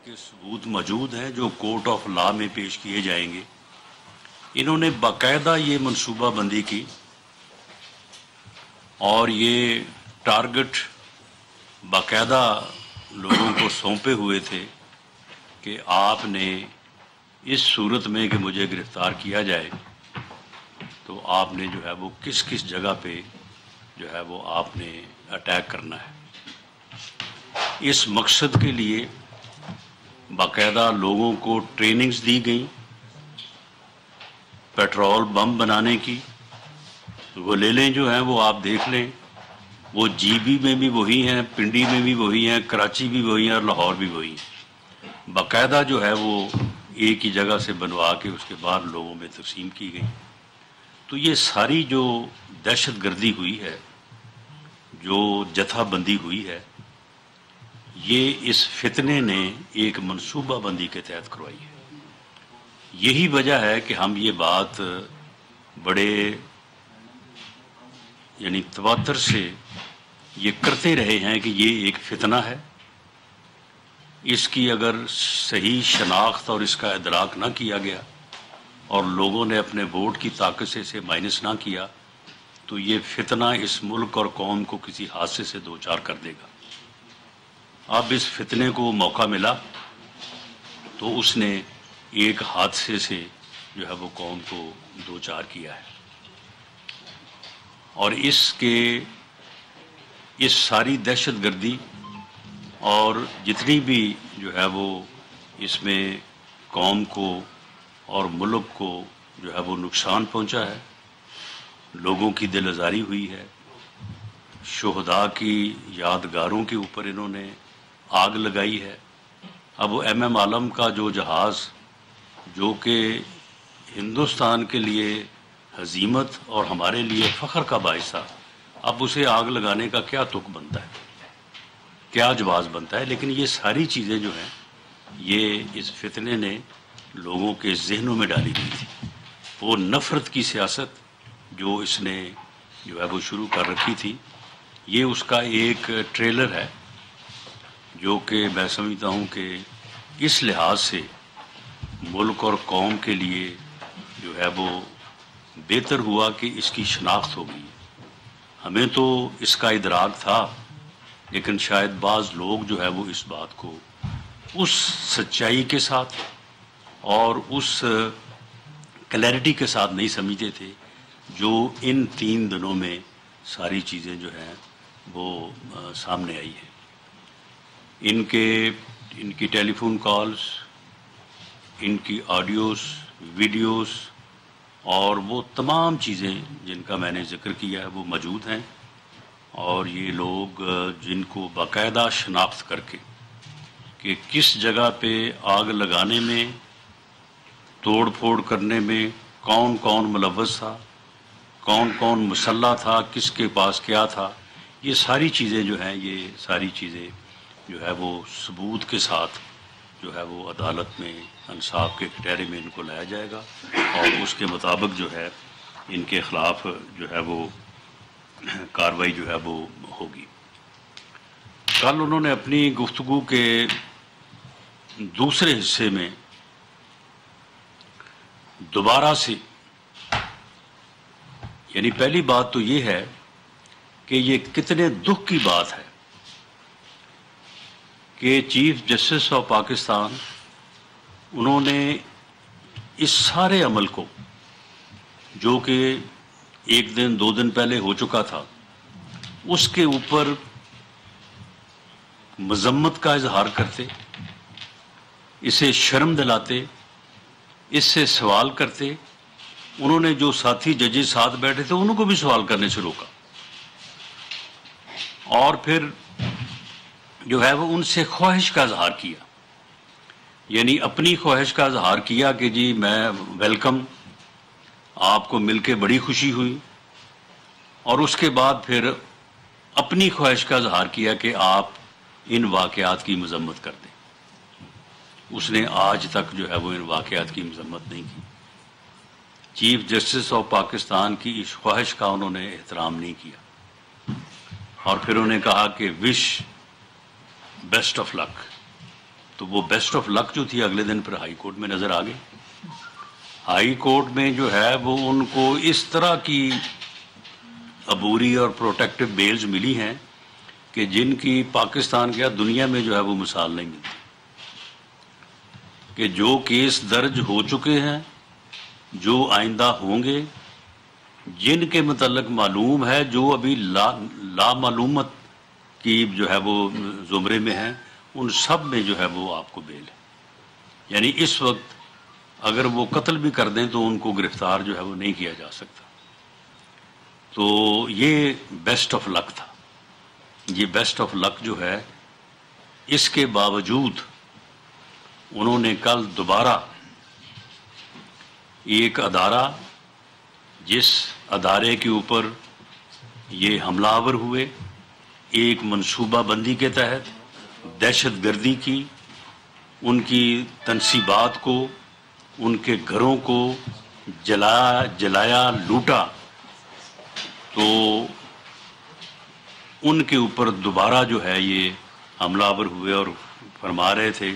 کے ثبوت موجود ہیں جو کورٹ آف لا میں پیش کیے جائیں گے. انہوں نے باقاعدہ یہ منصوبہ بندی کی اور یہ ٹارگٹ باقاعدہ لوگوں کو سونپے ہوئے تھے کہ آپ نے اس صورت میں کہ مجھے گرفتار کیا جائے تو آپ نے جو ہے وہ کس کس جگہ پہ جو ہے وہ آپ نے اٹیک کرنا ہے. اس مقصد کے لیے باقاعدہ لوگوں کو ٹریننگز دی گئیں پیٹرول بم بنانے کی. گلیلیں جو ہیں وہ آپ دیکھ لیں، وہ جی بی میں بھی وہی ہیں، پنڈی میں بھی وہی ہیں، کراچی بھی وہی ہیں اور لاہور بھی وہی ہیں. باقاعدہ جو ہے وہ ایک ہی جگہ سے بنوا کے اس کے بعد لوگوں میں تقسیم کی گئی. تو یہ ساری جو دہشت گردی ہوئی ہے، جو جتھا بندی ہوئی ہے، یہ اس فتنے نے ایک منصوبہ بندی کے تحت کروائی ہے. یہی وجہ ہے کہ ہم یہ بات بڑے یعنی تواتر سے یہ کرتے رہے ہیں کہ یہ ایک فتنہ ہے. اس کی اگر صحیح شناخت اور اس کا ادراک نہ کیا گیا اور لوگوں نے اپنے ووٹ کی طاقت سے اسے مائنس نہ کیا تو یہ فتنہ اس ملک اور قوم کو کسی حادثے سے دوچار کر دے گا. اب اس فتنے کو موقع ملا تو اس نے ایک حادثے سے جو ہے وہ قوم کو دوچار کیا ہے. اور اس ساری دہشت گردی اور جتنی بھی جو ہے وہ اس میں قوم کو اور ملک کو جو ہے وہ نقصان پہنچا ہے، لوگوں کی دل آزاری ہوئی ہے، شہداء کی یادگاروں کے اوپر انہوں نے آگ لگائی ہے. اب وہ ایم عالم کا جو جہاز جو کہ ہندوستان کے لیے ہزیمت اور ہمارے لیے فخر کا باعث تھا، اب اسے آگ لگانے کا کیا تک بنتا ہے، کیا جواز بنتا ہے. لیکن یہ ساری چیزیں جو ہیں یہ اس فتنے نے لوگوں کے ذہنوں میں ڈالی گئی تھی. وہ نفرت کی سیاست جو اس نے جو ہے وہ شروع کر رکھی تھی، یہ اس کا ایک ٹریلر ہے جو کہ میں سمجھتا ہوں کہ اس لحاظ سے ملک اور قوم کے لیے جو ہے وہ بہتر ہوا کہ اس کی شناخت ہو گئی. ہمیں تو اس کا ادراک تھا لیکن شاید بعض لوگ جو ہے وہ اس بات کو اس سچائی کے ساتھ اور اس کلیئرٹی کے ساتھ نہیں سمجھتے تھے جو ان 3 دنوں میں ساری چیزیں جو ہیں وہ سامنے آئی ہیں. ان کی ٹیلی فون کالز، ان کی آڈیوز، ویڈیوز اور وہ تمام چیزیں جن کا میں نے ذکر کیا ہے وہ موجود ہیں. اور یہ لوگ جن کو باقاعدہ شناخت کر کے کہ کس جگہ پہ آگ لگانے میں، توڑ پھوڑ کرنے میں کون کون ملوث تھا، کون کون مسلح تھا، کس کے پاس کیا تھا، یہ ساری چیزیں جو ہیں یہ ساری چیزیں جو ہے وہ ثبوت کے ساتھ جو ہے وہ عدالت میں انصاف کے کٹہرے میں ان کو لایا جائے گا اور اس کے مطابق جو ہے ان کے خلاف جو ہے وہ کارروائی جو ہے وہ ہوگی. کل انہوں نے اپنی گفتگو کے دوسرے حصے میں دوبارہ سے یعنی پہلی بات تو یہ ہے کہ یہ کتنے دکھ کی بات ہے کہ چیف جسٹس آف پاکستان انہوں نے اس سارے عمل کو جو کہ 1 دن 2 دن پہلے ہو چکا تھا اس کے اوپر مذمت کا اظہار کرتے، اسے شرم دلاتے، اس سے سوال کرتے. انہوں نے جو ساتھی ججز ساتھ بیٹھے تھے انہوں کو بھی سوال کرنے سے روکا اور پھر جو ہے وہ ان سے خواہش کا اظہار کیا، یعنی اپنی خواہش کا اظہار کیا کہ جی میں ویلکم، آپ کو مل کے بڑی خوشی ہوئی، اور اس کے بعد پھر اپنی خواہش کا اظہار کیا کہ آپ ان واقعات کی مذمت کر دیں. اس نے آج تک جو ہے وہ ان واقعات کی مذمت نہیں کی. چیف جسٹس آف پاکستان کی اس خواہش کا انہوں نے احترام نہیں کیا اور پھر انہوں نے کہا کہ وش بیسٹ آف لک. تو وہ بیسٹ آف لک جو تھی اگلے دن پھر ہائی کورٹ میں نظر آ گئی. ہائی کورٹ میں جو ہے وہ ان کو اس طرح کی عبوری اور پروٹیکٹیو بیلز ملی ہیں کہ جن کی پاکستان کیا دنیا میں جو ہے وہ مثال نہیں ملتی، کہ جو کیس درج ہو چکے ہیں، جو آئندہ ہوں گے، جن کے متعلق معلوم ہے، جو ابھی لا معلومت کی جو ہے وہ زمرے میں ہیں، ان سب میں جو ہے وہ آپ کو بیل ہے. یعنی اس وقت اگر وہ قتل بھی کر دیں تو ان کو گرفتار جو ہے وہ نہیں کیا جا سکتا. تو یہ بیسٹ آف لک تھا. یہ بیسٹ آف لک جو ہے، اس کے باوجود انہوں نے کل دوبارہ ایک ادارہ، جس ادارے کے اوپر یہ حملہ آور ہوئے، ایک منصوبہ بندی کے تحت دہشت گردی کی، ان کی تنصیبات کو، ان کے گھروں کو جلایا لوٹا، تو ان کے اوپر دوبارہ جو ہے یہ حملہ آور ہوئے اور فرما رہے تھے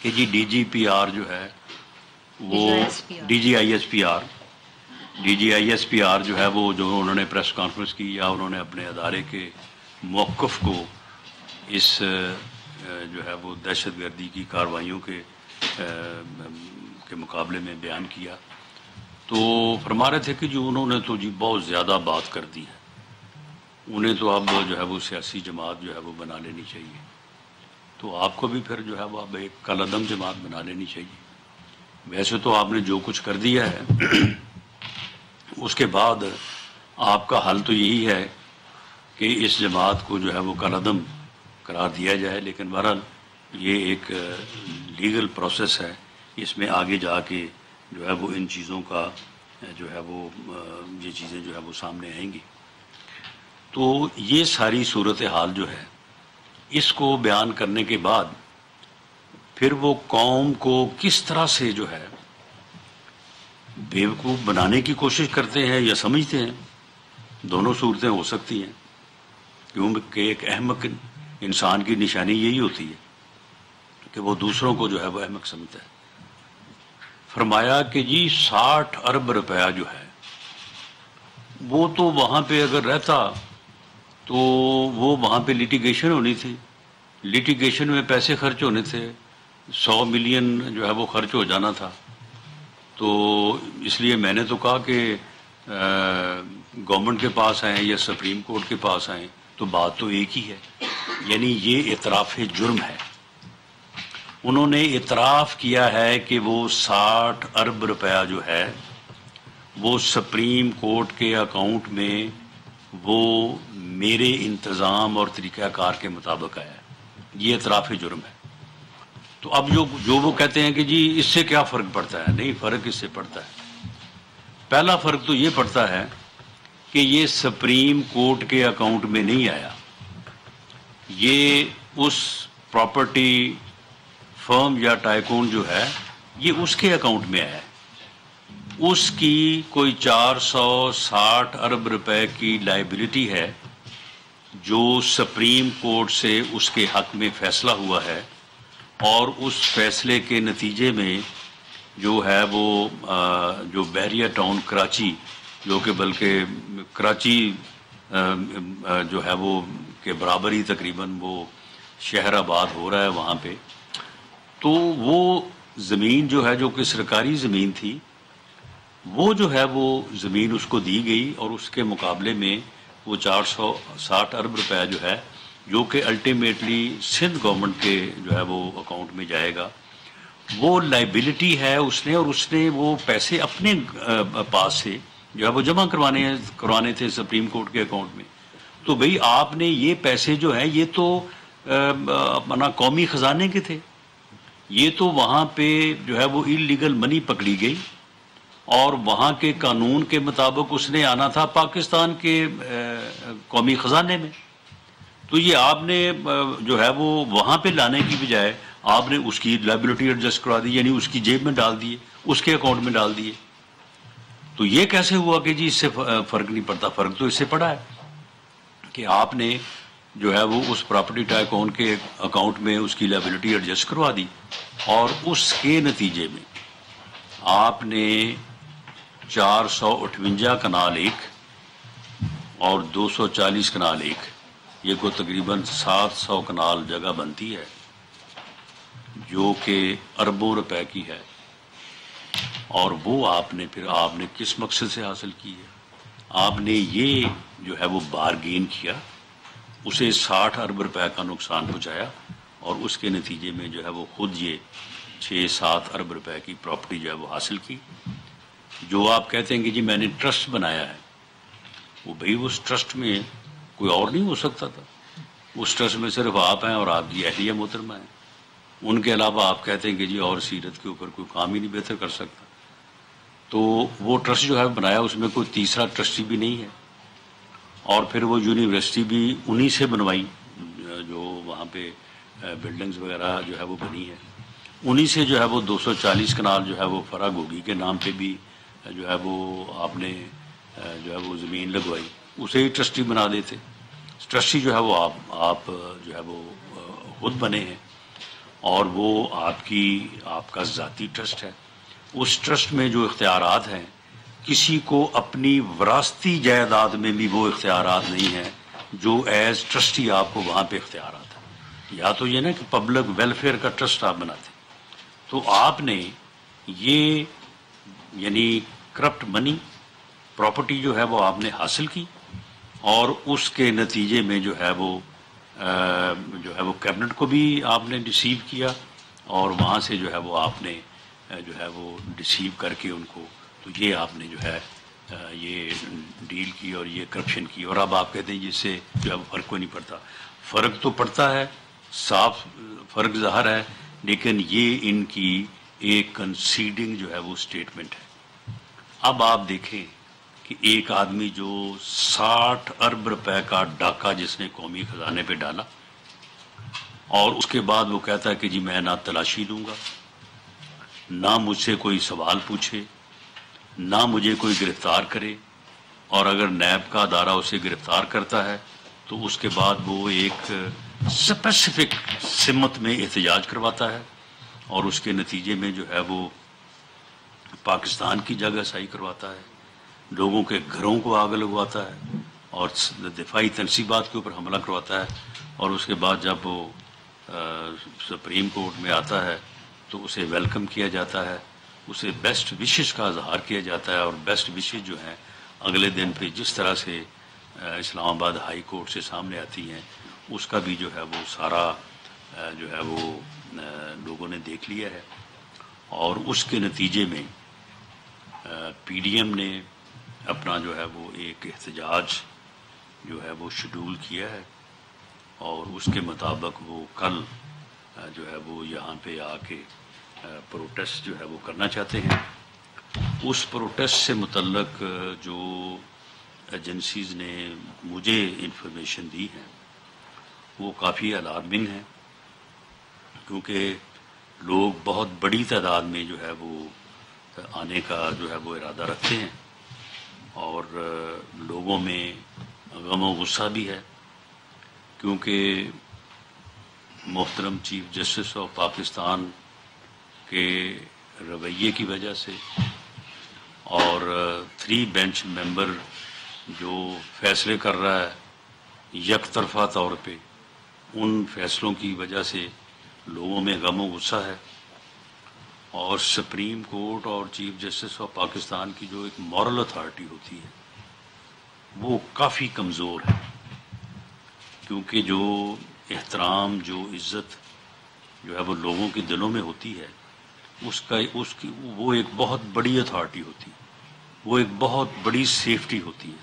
کہ جی ڈی جی پی آر جو ہے وہ D G I S P R جو ہے وہ جو انہوں نے پریس کانفرنس کی، یا انہوں نے اپنے ادارے کے موقف کو اس جو ہے وہ دہشت گردی کی کارروائیوں کے مقابلے میں بیان کیا. تو فرما رہے تھے کہ جو انہوں نے تو جی بہت زیادہ بات کر دی ہے، انہیں تو اب جو ہے وہ سیاسی جماعت جو ہے وہ بنا لینی چاہیے. تو آپ کو بھی پھر جو ہے وہ اب ایک کالعدم جماعت بنا لینی چاہیے. ویسے تو آپ نے جو کچھ کر دیا ہے، اس کے بعد آپ کا حل تو یہی ہے کہ اس جماعت کو جو ہے وہ کالعدم قرار دیا جائے. لیکن بہرحال یہ ایک لیگل پروسیس ہے، اس میں آگے جا کے جو ہے وہ ان چیزوں کا جو ہے وہ یہ چیزیں جو ہے وہ سامنے آئیں گی. تو یہ ساری صورتحال جو ہے، اس کو بیان کرنے کے بعد پھر وہ قوم کو کس طرح سے جو ہے بیوقوف بنانے کی کوشش کرتے ہیں یا سمجھتے ہیں. دونوں صورتیں ہو سکتی ہیں، کیونکہ ایک احمق انسان کی نشانی یہی ہوتی ہے کہ وہ دوسروں کو جو ہے وہ احمق سمجھتا ہے. فرمایا کہ جی 60 ارب روپیہ جو ہے وہ تو وہاں پہ اگر رہتا تو وہ وہاں پہ لیٹیگیشن ہونی تھی، لیٹیگیشن میں پیسے خرچ ہونے تھے، 100 ملین جو ہے وہ خرچ ہو جانا تھا. تو اس لیے میں نے تو کہا کہ گورنمنٹ کے پاس آئیں یا سپریم کورٹ کے پاس آئیں، تو بات تو ایک ہی ہے. یعنی یہ اعتراف جرم ہے. انہوں نے اعتراف کیا ہے کہ وہ 60 ارب روپیہ جو ہے وہ سپریم کورٹ کے اکاؤنٹ میں وہ میرے انتظام اور طریقہ کار کے مطابق آیا ہے. یہ اعتراف جرم ہے. تو اب جو وہ کہتے ہیں کہ جی اس سے کیا فرق پڑتا ہے، نہیں، فرق اس سے پڑتا ہے. پہلا فرق تو یہ پڑتا ہے کہ یہ سپریم کورٹ کے اکاؤنٹ میں نہیں آیا، یہ اس پراپرٹی فرم یا ٹائکون جو ہے یہ اس کے اکاؤنٹ میں آیا ہے. اس کی کوئی 460 ارب روپے کی لائبلٹی ہے جو سپریم کورٹ سے اس کے حق میں فیصلہ ہوا ہے، اور اس فیصلے کے نتیجے میں جو ہے وہ جو بحریہ ٹاؤن کراچی، جو کہ بلکہ کراچی جو ہے وہ کے برابر ہی تقریباً وہ شہر آباد ہو رہا ہے وہاں پہ، تو وہ زمین جو ہے جو کہ سرکاری زمین تھی، وہ جو ہے وہ زمین اس کو دی گئی، اور اس کے مقابلے میں وہ 460 ارب روپیہ جو ہے جو کہ الٹیمیٹلی سندھ گورنمنٹ کے جو ہے وہ اکاؤنٹ میں جائے گا، وہ لائبلٹی ہے اس نے، اور اس نے وہ پیسے اپنے پاس سے جو ہے وہ جمع کروانے تھے سپریم کورٹ کے اکاؤنٹ میں. تو بھئی آپ نے یہ پیسے جو ہیں یہ تو اپنا قومی خزانے کے تھے، یہ تو وہاں پہ جو ہے وہ انلیگل منی پکڑی گئی، اور وہاں کے قانون کے مطابق اس نے آنا تھا پاکستان کے قومی خزانے میں. تو یہ آپ نے جو ہے وہ وہاں پہ لانے کی بجائے آپ نے اس کی لائبلٹی ایڈجسٹ کرا دی، یعنی اس کی جیب میں ڈال دیے، اس کے اکاؤنٹ میں ڈال دیے. تو یہ کیسے ہوا کہ جی اس سے فرق نہیں پڑتا؟ فرق تو اس سے پڑا ہے کہ آپ نے جو ہے وہ اس پراپرٹی ٹائکون کے اکاؤنٹ میں اس کی لائبلٹی ایڈجسٹ کروا دی، اور اس کے نتیجے میں آپ نے 458 کنال ایک اور 240 کنال ایک، یہ کو تقریباً 700 کنال جگہ بنتی ہے جو کہ اربوں روپے کی ہے، اور وہ آپ نے کس مقصد سے حاصل کی ہے؟ آپ نے یہ جو ہے وہ بارگین کیا، اسے 60 ارب روپے کا نقصان پہنچایا، اور اس کے نتیجے میں جو ہے وہ خود یہ 6-7 ارب روپے کی پراپرٹی جو ہے وہ حاصل کی۔ جو آپ کہتے ہیں کہ جی میں نے ٹرسٹ بنایا ہے، وہ بھئی اس ٹرسٹ میں کوئی اور نہیں ہو سکتا تھا، اس ٹرسٹ میں صرف آپ ہیں اور آپ کی اہلیہ محترمہ ہیں، ان کے علاوہ آپ کہتے ہیں کہ جی اور سیرت کے اوپر کوئی کام ہی نہیں بہتر کر سکتا۔ تو وہ ٹرسٹ جو ہے بنایا، اس میں کوئی تیسرا ٹرسٹی بھی نہیں ہے، اور پھر وہ یونیورسٹی بھی انہی سے بنوائی، جو وہاں پہ بلڈنگز وغیرہ جو ہے وہ بنی ہے، انہی سے جو ہے وہ 240 کنال جو ہے وہ فرا گوگی کے نام پہ بھی جو ہے وہ آپ نے جو ہے وہ زمین لگوائی، اسے ہی ٹرسٹی بنا دیتے۔ ٹرسٹی جو ہے وہ آپ جو ہے وہ خود بنے ہیں، اور وہ آپ کا ذاتی ٹرسٹ ہے۔ اس ٹرسٹ میں جو اختیارات ہیں، کسی کو اپنی وراثتی جائیداد میں بھی وہ اختیارات نہیں ہیں جو ایز ٹرسٹی آپ کو وہاں پہ اختیارات ہیں۔ یا تو یہ نا کہ پبلک ویلفیئر کا ٹرسٹ آپ بناتے، تو آپ نے یہ یعنی کرپٹ منی پراپرٹی جو ہے وہ آپ نے حاصل کی، اور اس کے نتیجے میں جو ہے وہ کیبنٹ کو بھی آپ نے ڈسیو کیا، اور وہاں سے جو ہے وہ آپ نے جو ہے وہ ڈسیو کر کے ان کو، تو یہ آپ نے جو ہے یہ ڈیل کی اور یہ کرپشن کی، اور اب آپ کہتے ہیں جس سے جو ہے وہ فرق کوئی نہیں پڑتا۔ فرق تو پڑتا ہے، صاف فرق ظاہر ہے، لیکن یہ ان کی ایک کنسیڈنگ جو ہے وہ اسٹیٹمنٹ ہے۔ اب آپ دیکھیں کہ ایک آدمی جو 60 ارب روپے کا ڈاکہ جس نے قومی خزانے پہ ڈالا، اور اس کے بعد وہ کہتا ہے کہ جی میں نہ تلاشی لوں گا، نہ مجھ سے کوئی سوال پوچھے، نہ مجھے کوئی گرفتار کرے، اور اگر نیب کا ادارہ اسے گرفتار کرتا ہے تو اس کے بعد وہ ایک اسپیسیفک سمت میں احتجاج کرواتا ہے، اور اس کے نتیجے میں جو ہے وہ پاکستان کی جگہ سائی کرواتا ہے، لوگوں کے گھروں کو آگ لگواتا ہے، اور دفاعی تنصیبات کے اوپر حملہ کرواتا ہے، اور اس کے بعد جب وہ سپریم کورٹ میں آتا ہے تو اسے ویلکم کیا جاتا ہے، اسے بیسٹ وشز کا اظہار کیا جاتا ہے، اور بیسٹ وشز جو ہیں اگلے دن پہ جس طرح سے اسلام آباد ہائی کورٹ سے سامنے آتی ہیں، اس کا بھی جو ہے وہ سارا جو ہے وہ لوگوں نے دیکھ لیا ہے، اور اس کے نتیجے میں پی ڈی ایم نے اپنا جو ہے وہ ایک احتجاج جو ہے وہ شیڈول کیا ہے، اور اس کے مطابق وہ کل جو ہے وہ یہاں پہ آ کے پروٹیسٹ جو ہے وہ کرنا چاہتے ہیں۔ اس پروٹیسٹ سے متعلق جو ایجنسیز نے مجھے انفارمیشن دی ہے وہ کافی الارمنگ ہیں، کیونکہ لوگ بہت بڑی تعداد میں جو ہے وہ آنے کا جو ہے وہ ارادہ رکھتے ہیں، اور لوگوں میں غم و غصہ بھی ہے، کیونکہ محترم چیف جسٹس آف پاکستان کے رویے کی وجہ سے، اور 3 بینچ ممبر جو فیصلے کر رہا ہے یک طرفہ طور پہ، ان فیصلوں کی وجہ سے لوگوں میں غم و غصہ ہے، اور سپریم کورٹ اور چیف جسٹس آف پاکستان کی جو ایک مورل اتھارٹی ہوتی ہے وہ کافی کمزور ہے، کیونکہ جو احترام، جو عزت جو ہے وہ لوگوں کے دلوں میں ہوتی ہے، وہ ایک بہت بڑی اتھارٹی ہوتی ہے، وہ ایک بہت بڑی سیفٹی ہوتی ہے،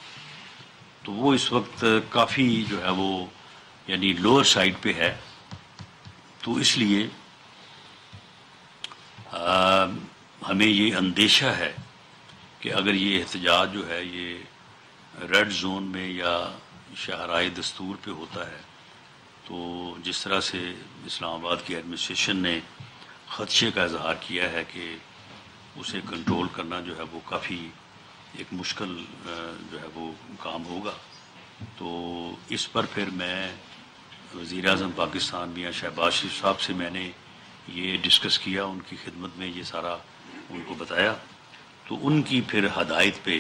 تو وہ اس وقت کافی جو ہے وہ یعنی لوور سائڈ پہ ہے۔ تو اس لیے ہمیں یہ اندیشہ ہے کہ اگر یہ احتجاج جو ہے یہ ریڈ زون میں یا شاہراہ دستور پہ ہوتا ہے، تو جس طرح سے اسلام آباد کی ایڈمنسٹریشن نے خدشے کا اظہار کیا ہے کہ اسے کنٹرول کرنا جو ہے وہ کافی ایک مشکل جو ہے وہ کام ہوگا، تو اس پر پھر میں وزیر اعظم پاکستان میاں شہباز شریف صاحب سے میں نے یہ ڈسکس کیا، ان کی خدمت میں یہ سارا ان کو بتایا، تو ان کی پھر ہدایت پہ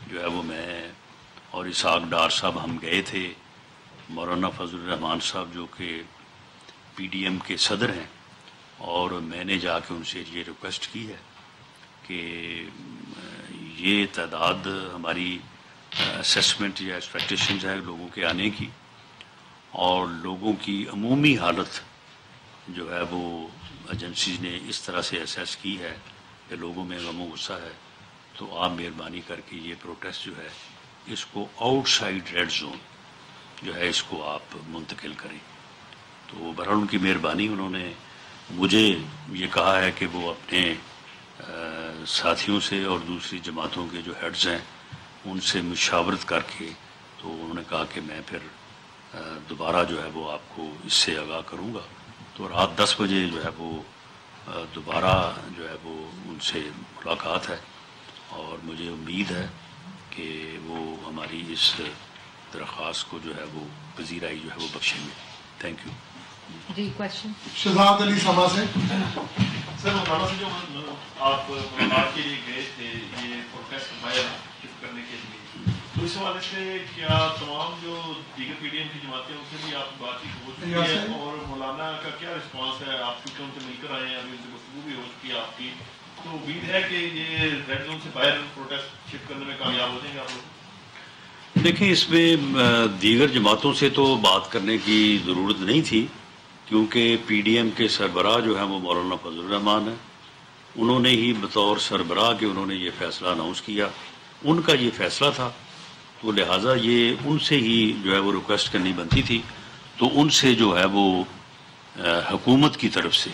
جو ہے وہ میں اور اسحاق ڈار صاحب ہم گئے تھے، مولانا فضل الرحمان صاحب جو کہ پی ڈی ایم کے صدر ہیں، اور میں نے جا کے ان سے یہ ریکویسٹ کی ہے کہ یہ تعداد ہماری اسیسمنٹ یا ایکسپیکٹیشنز ہے لوگوں کے آنے کی، اور لوگوں کی عمومی حالت جو ہے وہ ایجنسیز نے اس طرح سے اسیس کی ہے کہ لوگوں میں غم و غصہ ہے، تو آپ مہربانی کر کے یہ پروٹیسٹ جو ہے اس کو آؤٹ سائڈ ریڈ زون جو ہے اس کو آپ منتقل کریں۔ تو بہرحال ان کی مہربانی، انہوں نے مجھے یہ کہا ہے کہ وہ اپنے ساتھیوں سے اور دوسری جماعتوں کے جو ہیڈز ہیں ان سے مشاورت کر کے، تو انہوں نے کہا کہ میں پھر دوبارہ جو ہے وہ آپ کو اس سے آگاہ کروں گا۔ تو رات 10 بجے جو ہے وہ دوبارہ جو ہے وہ ان سے ملاقات ہے، اور مجھے امید ہے کہ وہ ہماری اس درخواست کو جو ہے وہ پذیرائی جو ہے وہ بخشیں گے۔ Thank you. جی کوشچن شہزاد علی سما سے۔ سر مولانا سے جو آپ ملاقات کے لیے گئے تھے یہ پروٹیسٹ باہر شفٹ کرنے کے لیے، تو اس حوالے سے کیا تمام جو دیگر پی ڈی ایم کی جماعتیں ان سے بھی آپ بات چیت ہو چکی ہے، اور مولانا کا کیا رسپانس ہے؟ آپ کیونکہ ان سے مل کر آئے ہیں، ابھی ان سے گفتگو بھی ہو چکی ہے آپ کی، تو امید ہے کہ یہ ریڈ زون سے باہر پروٹیسٹ شفٹ کرنے میں کامیاب ہو جائیں گے آپ لوگ؟ دیکھیں، اس میں دیگر جماعتوں سے تو بات کرنے کی ضرورت نہیں تھی، کیونکہ پی ڈی ایم کے سربراہ جو ہیں وہ مولانا فضل الرحمان ہیں، انہوں نے ہی بطور سربراہ کے انہوں نے یہ فیصلہ اناؤنس کیا، ان کا یہ فیصلہ تھا، تو لہٰذا یہ ان سے ہی جو ہے وہ ریکویسٹ کرنی بنتی تھی۔ تو ان سے جو ہے وہ حکومت کی طرف سے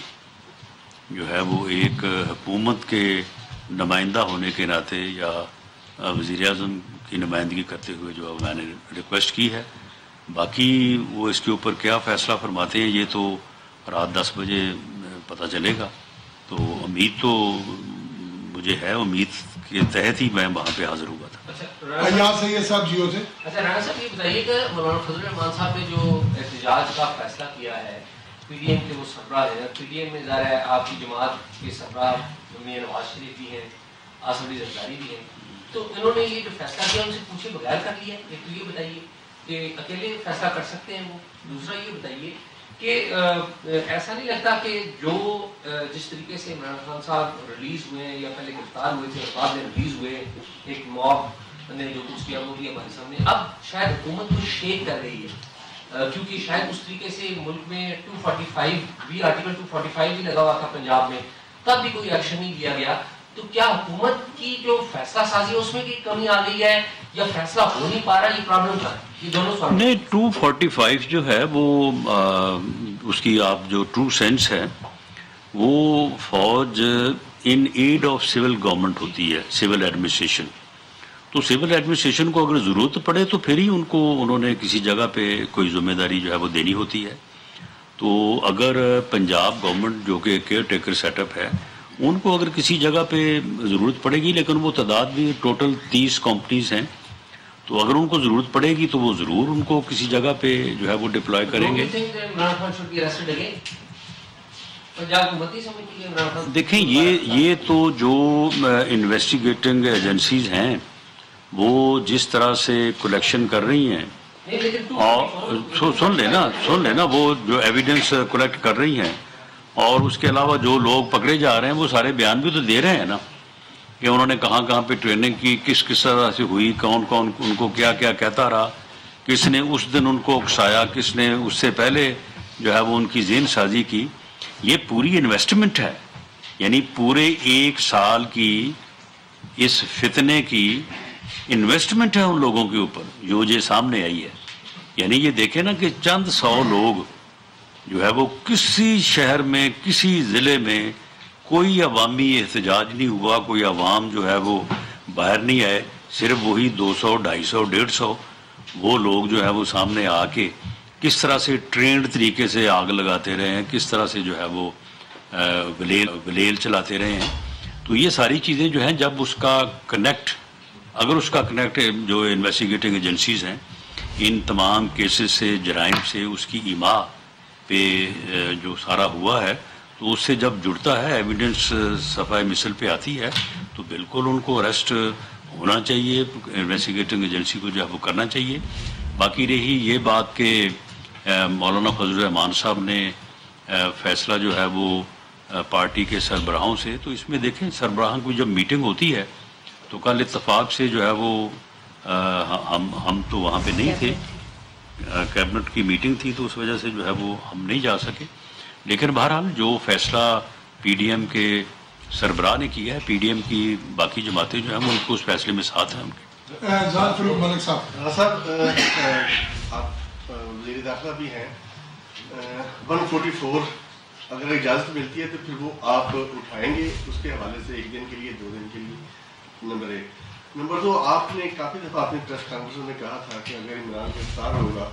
جو ہے وہ ایک حکومت کے نمائندہ ہونے کے ناطے یا وزیر اعظم کی نمائندگی کرتے ہوئے جو میں نے ریکویسٹ کی ہے، باقی وہ اس کے اوپر کیا فیصلہ فرماتے ہیں یہ تو رات 10 بجے پتہ چلے گا۔ تو امید تو مجھے ہے، امید کے تحت ہی میں وہاں پہ حاضر ہوا تھا۔ ایاز سید صاحب جیو سے۔ اچھا رانا صاحب یہ بتائیے کہ مولانا فضل الرحمان صاحب نے جو احتجاج کا فیصلہ کیا ہے، پی ڈی ایم کے وہ سربراہ ہیں، پی ڈی ایم میں ظاہر ہے آپ کی جماعت کے سربراہ میاں نواز شریف بھی ہیں، آصف علی زرداری بھی ہیں، تو انہوں نے یہ جو فیصلہ کیا ان سے پوچھے بغیر کر لیا؟ ایک تو یہ بتائیے کہ اکیلے فیصلہ کر سکتے ہیں وہ، دوسرا یہ بتائیے کہ ایسا نہیں لگتا کہ جو جس طریقے سے عمران خان صاحب ریلیز ہوئے ہیں یا پہلے گرفتار ہوئے تھے اور بعد میں ریلیز ہوئے، ایک موب نے جو کچھ کیا وہ بھی ہمارے سامنے، اب شاید حکومت کو شیک کر رہی ہے، کیونکہ شاید اس طریقے سے ملک میں 245 بھی آرٹیکل 245 بھی لگا ہوا تھا پنجاب میں، تب بھی کوئی ایکشن نہیں لیا گیا، تو کیا حکومت کی جو فیصلہ سازی ہے اس میں کی کمی آ گئی ہے یا فیصلہ ہو نہیں پا رہا؟ یہ پرابلم تھا، یہ دونوں سوال۔ نہیں، 245 جو ہے وہ اس کی آپ جو ٹرو سینس ہے وہ فوج ان ایڈ آف سول گورنمنٹ ہوتی ہے، سول ایڈمنسٹریشن، تو سول ایڈمنسٹریشن کو اگر ضرورت پڑے تو پھر ہی ان کو انہوں نے کسی جگہ پہ کوئی ذمہ داری جو ہے وہ دینی ہوتی ہے۔ تو اگر پنجاب گورنمنٹ جو کہ کیئر ٹیکر سیٹ اپ ہے، ان کو اگر کسی جگہ پہ ضرورت پڑے گی، لیکن وہ تعداد بھی ٹوٹل 30 کمپنیز ہیں، تو اگر ان کو ضرورت پڑے گی تو وہ ضرور ان کو کسی جگہ پہ جو ہے وہ ڈپلوائے کریں گے۔ دیکھیں یہ تو جو انویسٹیگیٹنگ ایجنسیز ہیں وہ جس طرح سے کلیکشن کر رہی ہیں، اور سن لینا وہ جو ایویڈنس کلیکٹ کر رہی ہیں، اور اس کے علاوہ جو لوگ پکڑے جا رہے ہیں وہ سارے بیان بھی تو دے رہے ہیں نا کہ انہوں نے کہاں کہاں پہ ٹریننگ کی، کس طرح سے ہوئی، کون کون ان کو کیا کیا کہتا رہا، کس نے اس دن ان کو اکسایا، کس نے اس سے پہلے جو ہے وہ ان کی ذہن سازی کی۔ یہ پوری انویسٹمنٹ ہے، یعنی پورے 1 سال کی اس فتنے کی انویسٹمنٹ ہے ان لوگوں کے اوپر جو یہ سامنے آئی ہے۔ یعنی یہ دیکھیں نا کہ چند 100 لوگ جو ہے وہ کسی شہر میں، کسی ضلع میں کوئی عوامی احتجاج نہیں ہوا، کوئی عوام جو ہے وہ باہر نہیں آئے، صرف وہی 200 250 150 وہ لوگ جو ہے وہ سامنے آ کے کس طرح سے ٹرینڈ طریقے سے آگ لگاتے رہے ہیں، کس طرح سے جو ہے وہ گلیل چلاتے رہے ہیں۔ تو یہ ساری چیزیں جو ہیں جب اس کا کنیکٹ، اگر اس کا کنیکٹ جو انویسٹیگیٹنگ ایجنسیز ہیں ان تمام کیسز سے، جرائم سے، اس کی ایما پہ جو سارا ہوا ہے، تو اس سے جب جڑتا ہے ایویڈنس صفحہ مثل پہ آتی ہے تو بالکل ان کو اریسٹ ہونا چاہیے، انویسٹیگیٹنگ ایجنسی کو جو ہے وہ کرنا چاہیے. باقی رہی یہ بات کہ مولانا فضل الرحمان صاحب نے فیصلہ جو ہے وہ پارٹی کے سربراہوں سے، تو اس میں دیکھیں سربراہوں کی جب میٹنگ ہوتی ہے تو کل اتفاق سے جو ہے وہ ہم تو وہاں پہ نہیں تھے، کیبنٹ کی میٹنگ تھی تو اس وجہ سے جو ہے وہ ہم نہیں جا سکے. لیکن بہرحال جو فیصلہ پی ڈی ایم کے سربراہ نے کیا ہے، پی ڈی ایم کی باقی جماعتیں جو ہیں وہ ان کو اس فیصلے میں ساتھ ہیں ان کے. ذات فروغ ملک صاحب. صاحب آپ وزیر داخلہ بھی ہیں. 144 اگر اجازت ملتی ہے تو پھر وہ آپ اٹھائیں گے اس کے حوالے سے 1 دن کے لیے 2 دن کے لیے؟ نمبر 1. نمبر 2، آپ نے کافی دفعہ اپنے پریس کانفرنس میں کہا تھا کہ اگر عمران گرفتار ہوگا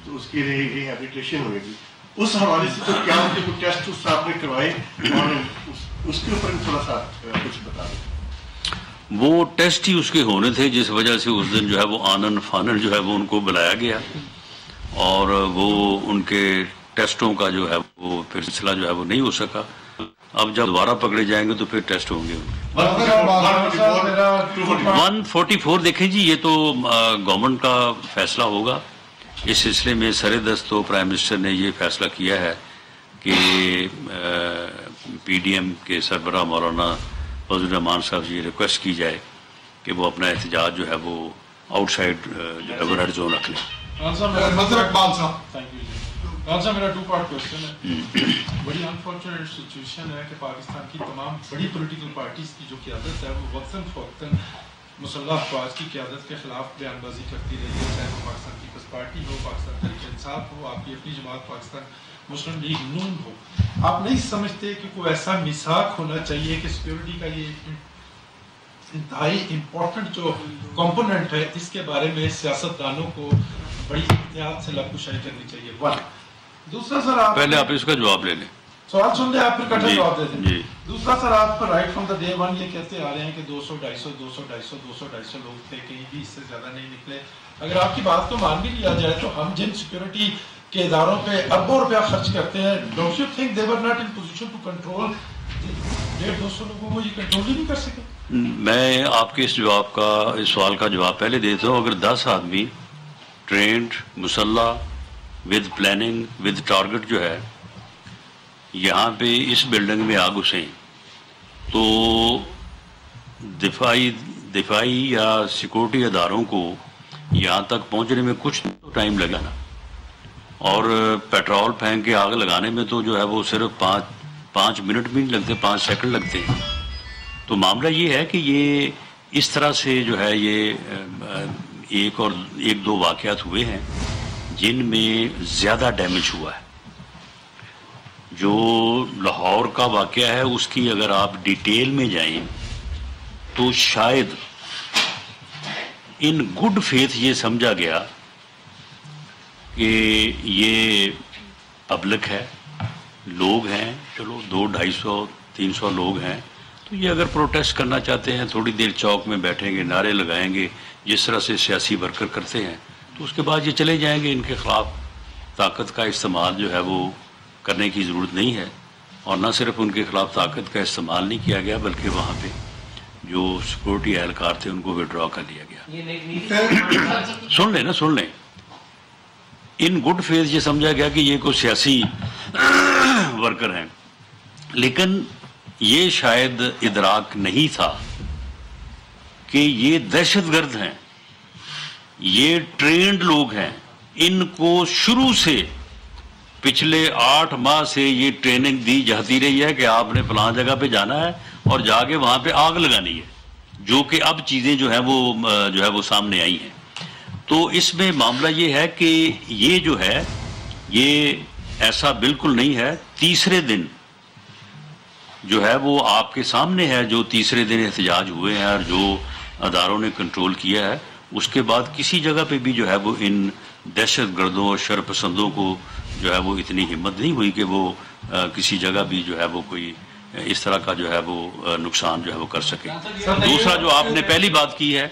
تو اس کی ریہیبلیٹیشن ہوئے گی. اس حوالے سے تو کیا ان کے کوئی ٹیسٹ اس آپ نے کروائے اور اس کے اوپر تھوڑا سا کچھ بتا دیں. وہ ٹیسٹ ہی اس کے ہونے تھے جس وجہ سے اس دن جو ہے وہ آنن فانن جو ہے وہ ان کو بلایا گیا اور وہ ان کے ٹیسٹوں کا جو ہے وہ پھر سلسلہ جو ہے وہ نہیں ہو سکا. اب جب دوبارہ پکڑے جائیں گے تو پھر ٹیسٹ ہوں گے. 144 دیکھیں جی، یہ تو گورنمنٹ کا فیصلہ ہوگا. اس سلسلے میں سر دست تو پرائم منسٹر نے یہ فیصلہ کیا ہے کہ پی ڈی ایم کے سربراہ مولانا فضل الرحمان صاحب سے یہ ریکویسٹ کی جائے کہ وہ اپنا احتجاج جو ہے وہ آؤٹ سائڈ جو ہے وہ ریڈ زون رکھ لیں. اقبال صاحب. میرا 2 پارٹ کوشچن ہے. بڑی انفارچونیٹ سچویشن ہے کہ پاکستان کی تمام بڑی پولیٹیکل پارٹیز کی جو قیادت ہے وہ وقتاً فوقتاً مسلح افواج کی قیادت کے خلاف بیان بازی کرتی رہی ہے، چاہے وہ پاکستان پیپلز پارٹی ہو، پاکستان تحریک انصاف ہو، آپ کی اپنی جماعت پاکستان مسلم لیگ نون ہو. آپ نہیں سمجھتے کہ کوئی ایسا میثاق ہونا چاہیے کہ سیکورٹی کا یہ انتہائی امپورٹنٹ جو کمپوننٹ ہے اس کے بارے میں سیاستدانوں کو بڑی احتیاط سے لب کشائی کرنی چاہیے؟ 1. دوسرا سر، آپ پہلے آپ اس کا جواب لے لیں. سوال سن لیں آپ پھر کٹھا جواب دے دیں. جی. دوسرا سر، آپ رائٹ فرام دا ڈے 1 یہ کہتے آ رہے ہیں کہ 200 لوگ تھے، کہیں بھی اس سے زیادہ نہیں نکلے. اگر آپ کی بات کو مان بھی لیا جائے تو ہم جن سیکورٹی کے اداروں پہ اربوں روپیہ خرچ کرتے ہیں، don't you think they were not in position to control 150 لوگوں کو؟ یہ کنٹرول ہی نہیں کر سکے. میں آپ کے اس سوال کا جواب پہلے دیتا ہوں. اگر 10 آدمی ٹرینڈ، مسلح، ود پلاننگ، ود ٹارگٹ جو ہے یہاں پہ اس بلڈنگ میں آ گھسیں تو دفاعی یا سیکورٹی اداروں کو یہاں تک پہنچنے میں کچھ ٹائم لگا نا، اور پیٹرول پھینک کے آگ لگانے میں تو جو ہے وہ صرف 5 منٹ بھی نہیں لگتے، 5 سیکنڈ لگتے ہیں. تو معاملہ یہ ہے کہ یہ اس طرح سے جو ہے یہ ایک دو واقعات ہوئے ہیں جن میں زیادہ ڈیمیج ہوا ہے. جو لاہور کا واقعہ ہے اس کی اگر آپ ڈیٹیل میں جائیں تو شاید ان گڈ فیتھ یہ سمجھا گیا کہ یہ پبلک ہے، لوگ ہیں، چلو 200 250 300 لوگ ہیں، تو یہ اگر پروٹیسٹ کرنا چاہتے ہیں تھوڑی دیر چوک میں بیٹھیں گے، نعرے لگائیں گے جس طرح سے سیاسی ورکر کرتے ہیں، تو اس کے بعد یہ چلے جائیں گے. ان کے خلاف طاقت کا استعمال جو ہے وہ کرنے کی ضرورت نہیں ہے. اور نہ صرف ان کے خلاف طاقت کا استعمال نہیں کیا گیا بلکہ وہاں پہ جو سیکورٹی اہلکار تھے ان کو وڈرا کر لیا گیا. سن لیں ان گڈ فیتھ یہ سمجھا گیا کہ یہ کوئی سیاسی ورکر ہیں، لیکن یہ شاید ادراک نہیں تھا کہ یہ دہشت گرد ہیں، یہ ٹرینڈ لوگ ہیں. ان کو شروع سے پچھلے 8 ماہ سے یہ ٹریننگ دی جاتی رہی ہے کہ آپ نے فلاں جگہ پہ جانا ہے اور جا کے وہاں پہ آگ لگانی ہے، جو کہ اب چیزیں جو ہے وہ سامنے آئی ہیں. تو اس میں معاملہ یہ ہے کہ یہ جو ہے یہ ایسا بالکل نہیں ہے. تیسرے دن جو ہے وہ آپ کے سامنے ہے، جو تیسرے دن احتجاج ہوئے ہیں اور جو اداروں نے کنٹرول کیا ہے، اس کے بعد کسی جگہ پہ بھی جو ہے وہ ان دہشت گردوں اور شر پسندوں کو جو ہے وہ اتنی ہمت نہیں ہوئی کہ وہ کسی جگہ بھی جو ہے وہ کوئی اس طرح کا جو ہے وہ نقصان جو ہے وہ کر سکے. دوسرا جو آپ نے پہلی بات کی ہے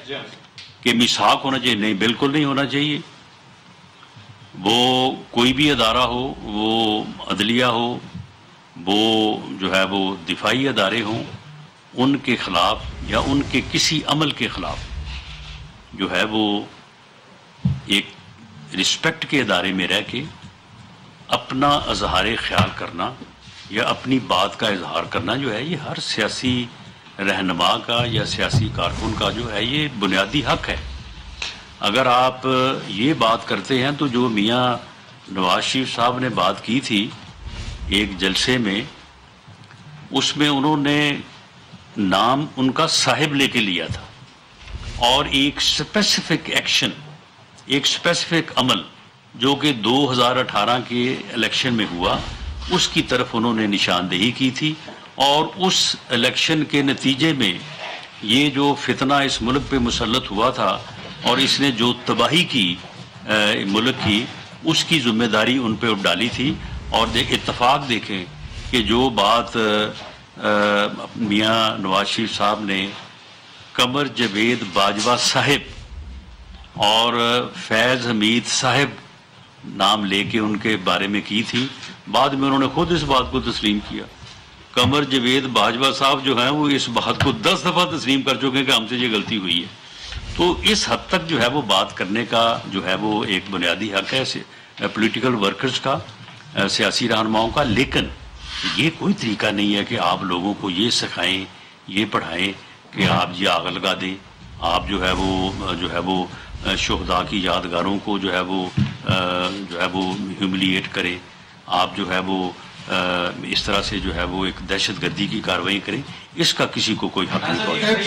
کہ میثاق ہونا چاہیے، نہیں بالکل نہیں ہونا چاہیے. وہ کوئی بھی ادارہ ہو، وہ عدلیہ ہو، وہ جو ہے وہ دفاعی ادارے ہوں، ان کے خلاف یا ان کے کسی عمل کے خلاف جو ہے وہ ایک رسپیکٹ کے ادارے میں رہ کے اپنا اظہار خیال کرنا یا اپنی بات کا اظہار کرنا جو ہے، یہ ہر سیاسی رہنما کا یا سیاسی کارکن کا جو ہے یہ بنیادی حق ہے۔ اگر آپ یہ بات کرتے ہیں تو جو میاں نواز شریف صاحب نے بات کی تھی ایک جلسے میں، اس میں انہوں نے نام ان کا صاحب لے کے لیا تھا، اور ایک اسپیسیفک ایکشن، ایک اسپیسیفک عمل جو کہ 2018 کے الیکشن میں ہوا، اس کی طرف انہوں نے نشاندہی کی تھی، اور اس الیکشن کے نتیجے میں یہ جو فتنہ اس ملک پہ مسلط ہوا تھا اور اس نے جو تباہی کی ملک کی، اس کی ذمہ داری ان پہ ڈالی تھی۔ اور اتفاق دیکھیں کہ جو بات میاں نواز شریف صاحب نے قمر جاوید باجوہ صاحب اور فیض حمید صاحب نام لے کے ان کے بارے میں کی تھی، بعد میں انہوں نے خود اس بات کو تسلیم کیا۔ قمر جاوید باجوہ صاحب جو ہیں وہ اس بات کو 10 دفعہ تسلیم کر چکے ہیں کہ ہم سے یہ غلطی ہوئی ہے۔ تو اس حد تک جو ہے وہ بات کرنے کا جو ہے وہ ایک بنیادی حق ہے پولیٹیکل ورکرز کا، سیاسی رہنماؤں کا، لیکن یہ کوئی طریقہ نہیں ہے کہ آپ لوگوں کو یہ سکھائیں، یہ پڑھائیں کہ آپ یہ آگ لگا دیں، آپ جو ہے وہ شہداء کی یادگاروں کو جو ہے وہ ہیوملیٹ کریں، آپ جو ہے وہ اس طرح سے جو ہے وہ ایک دہشت گردی کی کارروائی کریں۔ اس کا کسی کو کوئی حق نہیں پہنچتا۔